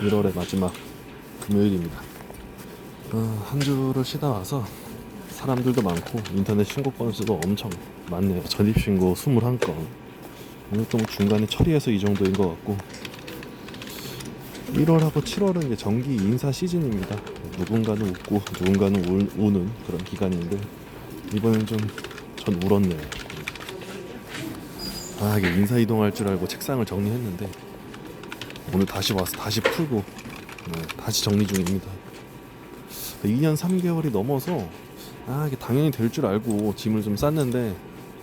1월의 마지막 금요일입니다. 한 주를 쉬다 와서 사람들도 많고 인터넷 신고 건수도 엄청 많네요. 전입신고 21건. 이것도 뭐 중간에 처리해서 이 정도인 것 같고, 1월하고 7월은 이제 정기 인사 시즌입니다. 누군가는 웃고 누군가는 우는 그런 기간인데, 이번엔 좀 전 울었네요. 이게 인사 이동할 줄 알고 책상을 정리했는데 오늘 다시 와서 다시 풀고 다시 정리 중입니다. 2년 3개월이 넘어서 이게 당연히 될 줄 알고 짐을 좀 쌌는데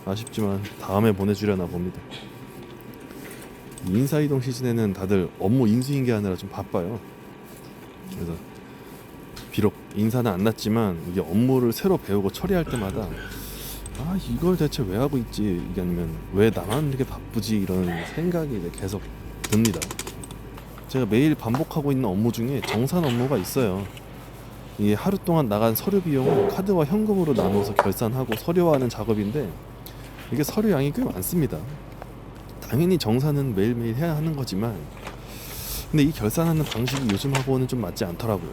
아쉽지만 다음에 보내주려나 봅니다. 인사이동 시즌에는 다들 업무 인수인계하느라 좀 바빠요. 그래서 비록 인사는 안 났지만 이게 업무를 새로 배우고 처리할 때마다 이걸 대체 왜 하고 있지, 이게 아니면 왜 나만 이렇게 바쁘지, 이런 생각이 이제 계속 듭니다. 제가 매일 반복하고 있는 업무 중에 정산 업무가 있어요. 이 하루 동안 나간 서류 비용을 카드와 현금으로 나눠서 결산하고 서류화하는 작업인데, 이게 서류 양이 꽤 많습니다. 당연히 정산은 매일매일 해야 하는 거지만, 근데 이 결산하는 방식이 요즘하고는 좀 맞지 않더라고요.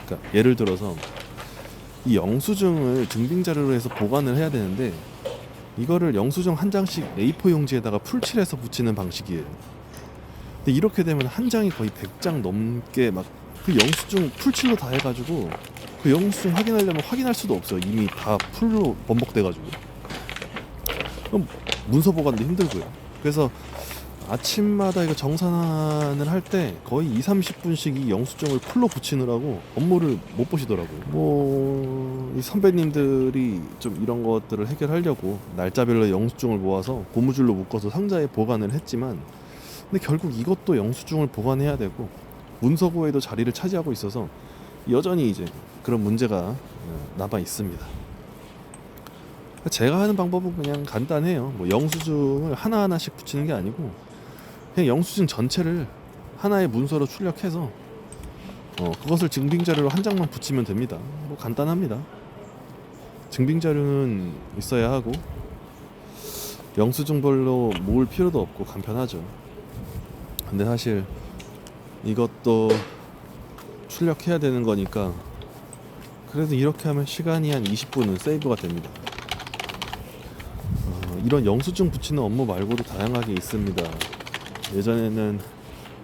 그러니까 예를 들어서 이 영수증을 증빙자료로 해서 보관을 해야 되는데, 이거를 영수증 한 장씩 A4 용지에다가 풀칠해서 붙이는 방식이에요. 근데 이렇게 되면 한 장이 거의 100장 넘게 막 그 영수증 풀칠로 다 해가지고, 그 영수증 확인하려면 확인할 수도 없어요. 이미 다 풀로 번복돼가지고. 그럼 문서 보관도 힘들고요. 그래서 아침마다 이거 정산을 할 때 거의 2-30분씩 이 영수증을 풀로 붙이느라고 업무를 못 보시더라고요. 이 선배님들이 좀 이런 것들을 해결하려고 날짜별로 영수증을 모아서 고무줄로 묶어서 상자에 보관을 했지만, 근데 결국 이것도 영수증을 보관해야 되고 문서고에도 자리를 차지하고 있어서 여전히 이제 그런 문제가 남아 있습니다. 제가 하는 방법은 그냥 간단해요. 뭐 영수증을 하나하나씩 붙이는 게 아니고 그냥 영수증 전체를 하나의 문서로 출력해서 그것을 증빙자료로 한 장만 붙이면 됩니다. 뭐 간단합니다. 증빙자료는 있어야 하고 영수증별로 모을 필요도 없고 간편하죠. 근데 사실 이것도 출력해야 되는 거니까 그래도 이렇게 하면 시간이 한 20분은 세이브가 됩니다. 이런 영수증 붙이는 업무 말고도 다양하게 있습니다. 예전에는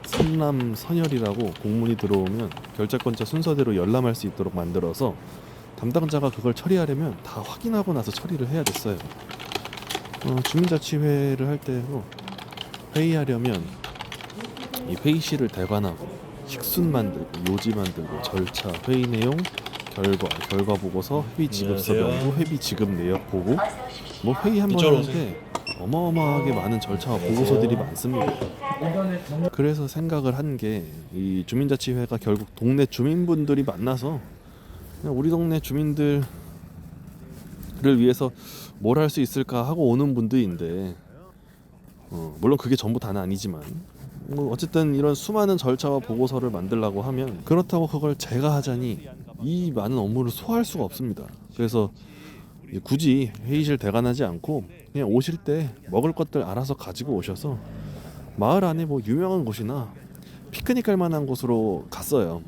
선남선열이라고 공문이 들어오면 결제권자 순서대로 열람할 수 있도록 만들어서 담당자가 그걸 처리하려면 다 확인하고 나서 처리를 해야 됐어요. 주민자치회를 할 때도 회의하려면 이 회의실을 대관하고 식순 만들고 요지 만들고 절차, 회의 내용, 결과 보고서, 회의 지급서 명부, 회의 지급 내역 보고, 뭐 회의 한 번 하는데 어마어마하게 많은 절차와 보고서들이 많습니다. 그래서 생각을 한 게, 이 주민자치회가 결국 동네 주민분들이 만나서 그냥 우리 동네 주민들을 위해서 뭘 할 수 있을까 하고 오는 분들인데, 물론 그게 전부 다는 아니지만 뭐 어쨌든 이런 수많은 절차와 보고서를 만들려고 하면, 그렇다고 그걸 제가 하자니 이 많은 업무를 소화할 수가 없습니다. 그래서 굳이 회의실 대관하지 않고 그냥 오실 때 먹을 것들 알아서 가지고 오셔서 마을 안에 뭐 유명한 곳이나 피크닉 갈 만한 곳으로 갔어요.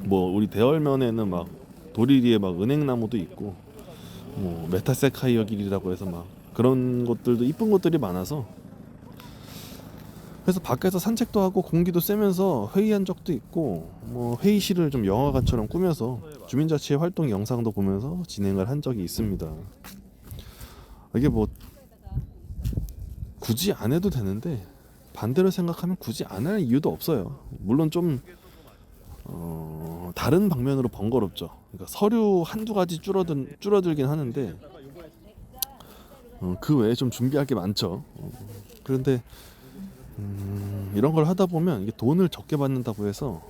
뭐 우리 대월면에는 막 도리리에 막 은행나무도 있고, 뭐 메타세카이어 길이라고 해서 막 그런 곳들도 이쁜 곳들이 많아서, 그래서 밖에서 산책도 하고 공기도 쐬면서 회의한 적도 있고, 뭐 회의실을 좀 영화관처럼 꾸며서 주민자치회 활동 영상도 보면서 진행을 한 적이 있습니다. 이게 뭐 굳이 안 해도 되는데 반대로 생각하면 굳이 안 할 이유도 없어요. 물론 좀 다른 방면으로 번거롭죠. 그러니까 서류 한두 가지 줄어들긴 하는데 그 외에 좀 준비할 게 많죠. 그런데 이런 걸 하다 보면 이게 돈을 적게 받는다고 해서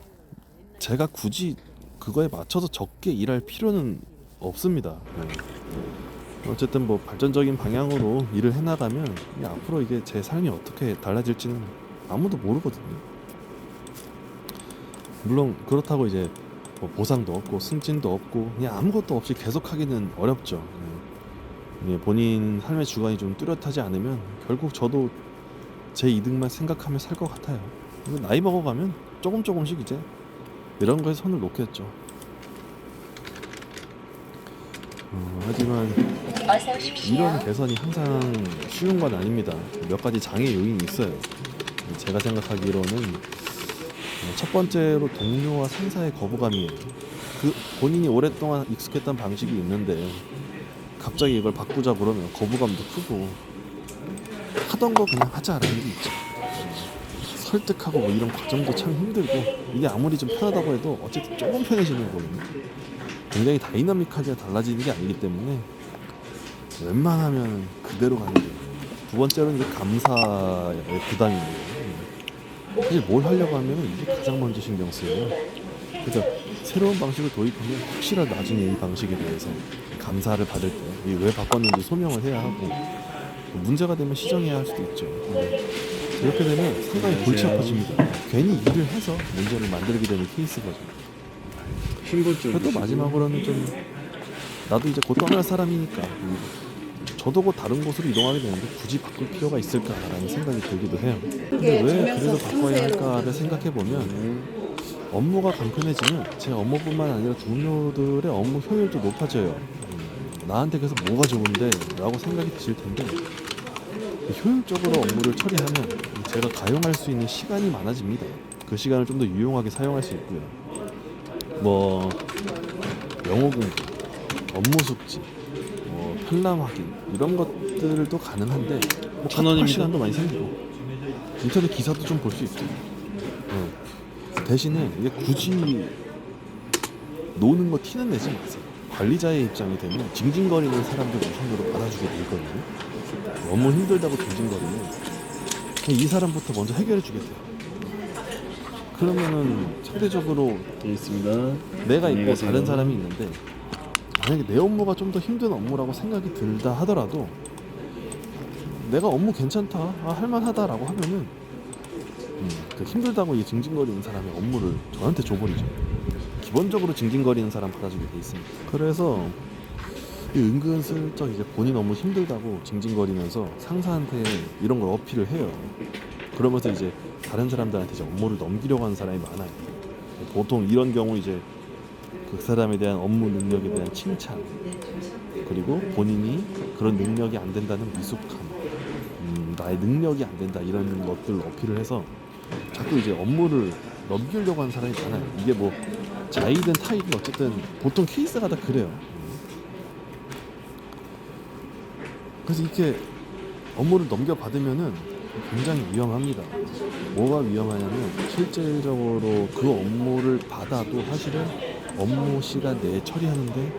제가 굳이 그거에 맞춰서 적게 일할 필요는 없습니다. 어쨌든 뭐 발전적인 방향으로 일을 해나가면 앞으로 이게 제 삶이 어떻게 달라질지는 아무도 모르거든요. 물론 그렇다고 이제 뭐 보상도 없고 승진도 없고 그냥 아무것도 없이 계속하기는 어렵죠. 본인 삶의 주관이 좀 뚜렷하지 않으면 결국 저도 제 이득만 생각하며 살 것 같아요. 나이 먹어가면 조금씩 이제 이런 거에 손을 놓겠죠. 하지만 이런 개선이 항상 쉬운 건 아닙니다. 몇 가지 장애 요인이 있어요. 제가 생각하기로는 첫 번째로 동료와 상사의 거부감이에요. 그 본인이 오랫동안 익숙했던 방식이 있는데 갑자기 이걸 바꾸자 그러면 거부감도 크고 하던 거 그냥 하자라는 게 있죠. 설득하고 뭐 이런 과정도 참 힘들고 이게 아무리 좀 편하다고 해도 어쨌든 조금 편해지는 거거든요. 굉장히 다이나믹하게 달라지는 게 아니기 때문에 웬만하면 그대로 가는 게. 두 번째로는 이제 감사의 부담이에요. 사실 뭘 하려고 하면 이게 가장 먼저 신경 쓰여요. 그래서 새로운 방식을 도입하면 혹시라도 나중에 이 방식에 대해서 감사를 받을 때 왜 바꿨는지 소명을 해야 하고 문제가 되면 시정해야 할 수도 있죠. 근데 이렇게 되면 상당히 골치 아파집니다. 괜히 일을 해서 문제를 만들게 되는 케이스거든요. 또 마지막으로는 좀 나도 이제 곧 떠날 사람이니까 저도 곧 다른 곳으로 이동하게 되는데 굳이 바꿀 필요가 있을까라는 생각이 들기도 해요. 근데 왜 그래도 바꿔야 할까를 생각해보면 업무가 간편해지면 제 업무뿐만 아니라 동료들의 업무 효율도 높아져요. 나한테 그래서 뭐가 좋은데? 라고 생각이 드실 텐데 효율적으로 업무를 처리하면 제가 가용할 수 있는 시간이 많아집니다. 그 시간을 좀 더 유용하게 사용할 수 있고요. 뭐 영어 공부, 업무 숙지, 편람 확인 이런 것들도 가능한데 뭐 카톡 시간도 많이 생기고 인터넷 기사도 좀 볼 수 있고 대신에 이게 굳이 노는 거 티는 내지 마세요. 관리자의 입장이 되면 징징거리는 사람들 우선으로 받아주게 되거든요. 너무 힘들다고 징징거리면 이 사람부터 먼저 해결해 주겠어요. 그러면은 상대적으로 있습니다. 내가 있고 다른 사람이 있는데 만약에 내 업무가 좀 더 힘든 업무라고 생각이 들다 하더라도 내가 업무 괜찮다, 할만하다라고 하면은 그 힘들다고 이 징징거리는 사람의 업무를 저한테 줘버리죠. 기본적으로 징징거리는 사람 받아주게 돼 있습니다. 그래서 은근슬쩍 이제 본인 업무 힘들다고 징징거리면서 상사한테 이런 걸 어필을 해요. 그러면서 이제 다른 사람들한테 이제 업무를 넘기려고 하는 사람이 많아요. 보통 이런 경우 이제 그 사람에 대한 업무 능력에 대한 칭찬, 그리고 본인이 그런 능력이 안 된다는 미숙함, 나의 능력이 안 된다 이런 것들을 어필을 해서 자꾸 이제 업무를 넘기려고 하는 사람이 많아요. 이게 뭐 자이든 타이든 어쨌든 보통 케이스가 다 그래요. 그래서 이렇게 업무를 넘겨받으면은 굉장히 위험합니다. 뭐가 위험하냐면 실질적으로 그 업무를 받아도 사실은 업무 시간 내에 처리하는데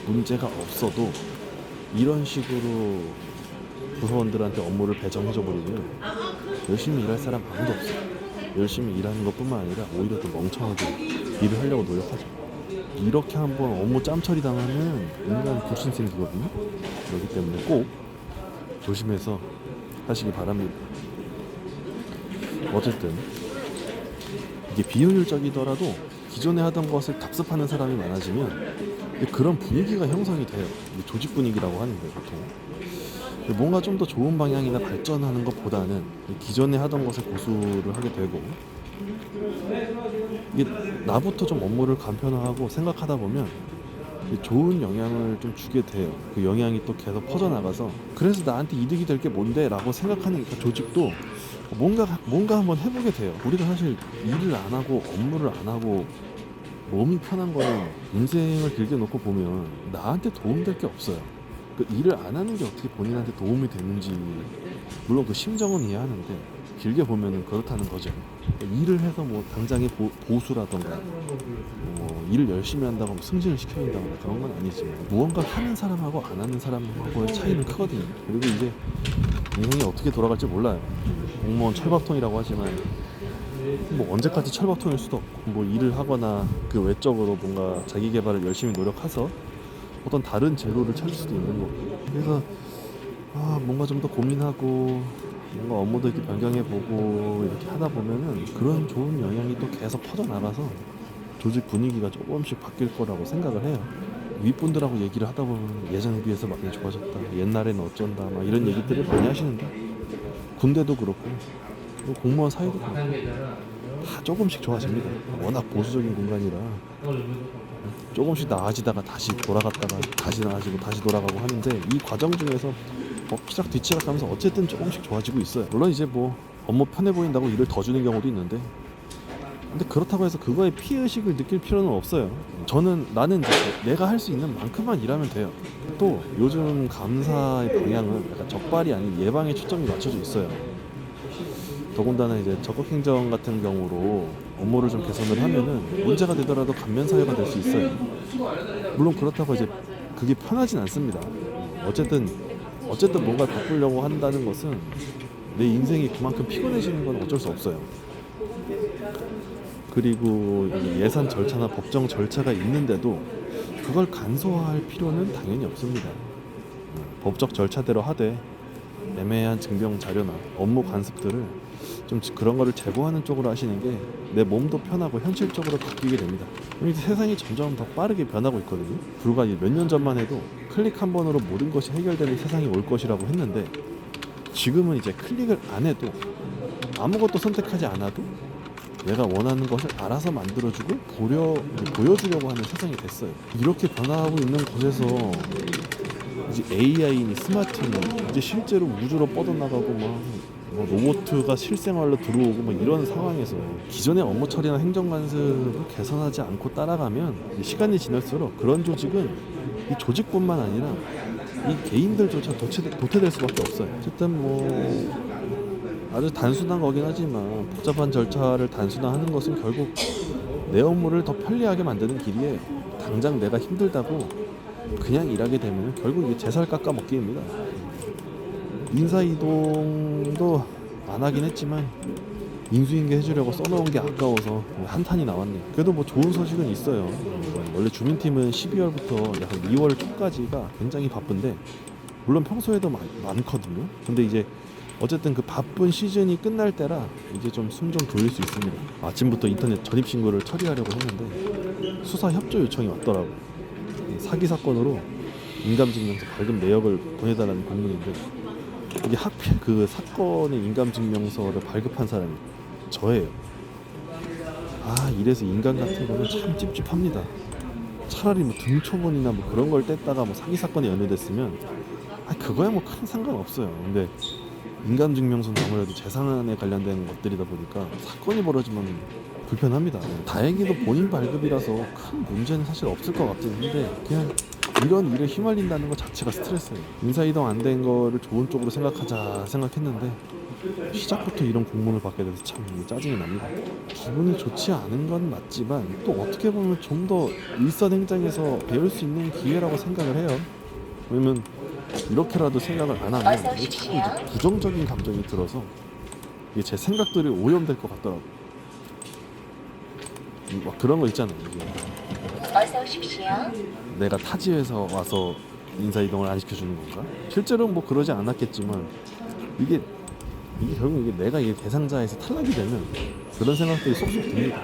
문제가 없어도 이런 식으로 부서원들한테 업무를 배정해줘 버리면 열심히 일할 사람 아무도 없어요. 열심히 일하는 것뿐만 아니라 오히려 더 멍청하게 일을 하려고 노력하죠. 이렇게 한번 업무 짬처리 당하면 인간 불신 생기거든요. 그렇기 때문에 꼭 조심해서 하시기 바랍니다. 어쨌든 이게 비효율적이더라도 기존에 하던 것을 답습하는 사람이 많아지면 그런 분위기가 형성이 돼요. 조직 분위기라고 하는데 보통 뭔가 좀 더 좋은 방향이나 발전하는 것보다는 기존에 하던 것을 고수를 하게 되고 이게 나부터 좀 업무를 간편화하고 생각하다 보면 좋은 영향을 좀 주게 돼요. 그 영향이 또 계속 퍼져나가서 그래서 나한테 이득이 될 게 뭔데? 라고 생각하는 그 조직도 뭔가 한번 해보게 돼요. 우리가 사실 일을 안 하고 업무를 안 하고 몸이 편한 거는 인생을 길게 놓고 보면 나한테 도움될 게 없어요. 그 일을 안 하는 게 어떻게 본인한테 도움이 되는지 물론 그 심정은 이해하는데 길게 보면은 그렇다는 거죠. 일을 해서 뭐 당장의 보수라던가 일을 열심히 한다고 승진을 시켜야 된다거나 그런 건 아니지만 무언가 하는 사람하고 안 하는 사람하고의 차이는 크거든요. 그리고 이제 인생이 어떻게 돌아갈지 몰라요. 공무원 철밥통이라고 하지만 뭐 언제까지 철밥통일 수도 없고 뭐 일을 하거나 그 외적으로 뭔가 자기 개발을 열심히 노력해서 어떤 다른 재료를 찾을 수도 있는 거고 그래서 뭔가 좀 더 고민하고 뭔가 업무도 이렇게 변경해보고 이렇게 하다 보면은 그런 좋은 영향이 또 계속 퍼져나가서 조직 분위기가 조금씩 바뀔 거라고 생각을 해요. 윗분들하고 얘기를 하다 보면 예전에 비해서 많이 좋아졌다, 옛날에는 어쩐다 막 이런 얘기들을 많이 하시는데 군대도 그렇고 공무원 사회도 그렇고 다 조금씩 좋아집니다. 워낙 보수적인 공간이라 조금씩 나아지다가 다시 돌아갔다가 다시 나아지고 다시 돌아가고 하는데, 이 과정 중에서 엎치락 뒤치락 하면서 어쨌든 조금씩 좋아지고 있어요. 물론 이제 뭐 업무 편해 보인다고 일을 더 주는 경우도 있는데, 근데 그렇다고 해서 그거에 피해의식을 느낄 필요는 없어요. 나는 이제 내가 할 수 있는 만큼만 일하면 돼요. 또 요즘 감사의 방향은 약간 적발이 아닌 예방에 초점이 맞춰져 있어요. 더군다나 이제 적극행정 같은 경우로 업무를 좀 개선을 하면은 문제가 되더라도 감면 사유가 될 수 있어요. 물론 그렇다고 이제 그게 편하진 않습니다. 어쨌든 뭔가를 바꾸려고 한다는 것은 내 인생이 그만큼 피곤해지는 건 어쩔 수 없어요. 그리고 예산 절차나 법정 절차가 있는데도 그걸 간소화할 필요는 당연히 없습니다. 법적 절차대로 하되 애매한 증명 자료나 업무 관습들을 좀 그런 거를 제공하는 쪽으로 하시는 게 내 몸도 편하고 현실적으로 바뀌게 됩니다. 세상이 점점 더 빠르게 변하고 있거든요. 불과 몇 년 전만 해도 클릭 한 번으로 모든 것이 해결되는 세상이 올 것이라고 했는데, 지금은 이제 클릭을 안 해도, 아무것도 선택하지 않아도 내가 원하는 것을 알아서 만들어주고 보여주려고 하는 세상이 됐어요. 이렇게 변화하고 있는 곳에서 이제 AI니 스마트니 이제 실제로 우주로 뻗어나가고 뭐 로봇가 실생활로 들어오고 뭐 이런 상황에서 기존의 업무 처리나 행정 관습을 개선하지 않고 따라가면 시간이 지날수록 그런 조직은 이 조직뿐만 아니라 이 개인들조차 도태될 수밖에 없어요. 어쨌든 뭐 아주 단순한 거긴 하지만 복잡한 절차를 단순화하는 것은 결국 내 업무를 더 편리하게 만드는 길이에요. 당장 내가 힘들다고 그냥 일하게 되면 결국 이게 제살 깎아먹기입니다. 인사이동도 안 하긴 했지만 인수인계 해주려고 써놓은 게 아까워서 한탄이 나왔네요. 그래도 뭐 좋은 소식은 있어요. 원래 주민팀은 12월부터 약 2월 초까지가 굉장히 바쁜데, 물론 평소에도 많거든요. 근데 이제 어쨌든 그 바쁜 시즌이 끝날 때라 이제 좀 숨 좀 돌릴 수 있습니다. 아침부터 인터넷 전입신고를 처리하려고 했는데 수사 협조 요청이 왔더라고. 사기 사건으로 인감증명서 발급 내역을 보내달라는 공문인데, 이게 하필 그 사건의 인감증명서를 발급한 사람이 저예요. 이래서 인간 같은 거는 참 찝찝합니다. 차라리 뭐 등초본이나 뭐 그런 걸 뗐다가 뭐 사기 사건에 연루됐으면 그거야 뭐 큰 상관없어요. 근데 인감증명서는 아무래도 재산에 관련된 것들이다 보니까 사건이 벌어지면 불편합니다. 다행히도 본인 발급이라서 큰 문제는 사실 없을 것 같긴 한데, 그냥 이런 일에 휘말린다는 것 자체가 스트레스예요. 인사이동 안 된 거를 좋은 쪽으로 생각하자 생각했는데 시작부터 이런 공문을 받게 돼서 참 짜증이 납니다. 기분이 좋지 않은 건 맞지만 또 어떻게 보면 좀 더 일선 행정에서 배울 수 있는 기회라고 생각을 해요. 왜냐면 이렇게라도 생각을 안 하면 자꾸 이제 부정적인 감정이 들어서 이게 제 생각들이 오염될 것 같더라고. 막 그런 거 있잖아요. 어서 오십시오. 내가 타지에서 와서 인사이동을 안 시켜주는 건가? 실제로는 뭐 그러지 않았겠지만 이게 결국 내가 이 대상자에서 탈락이 되면 그런 생각들이 쏙쏙 듭니다.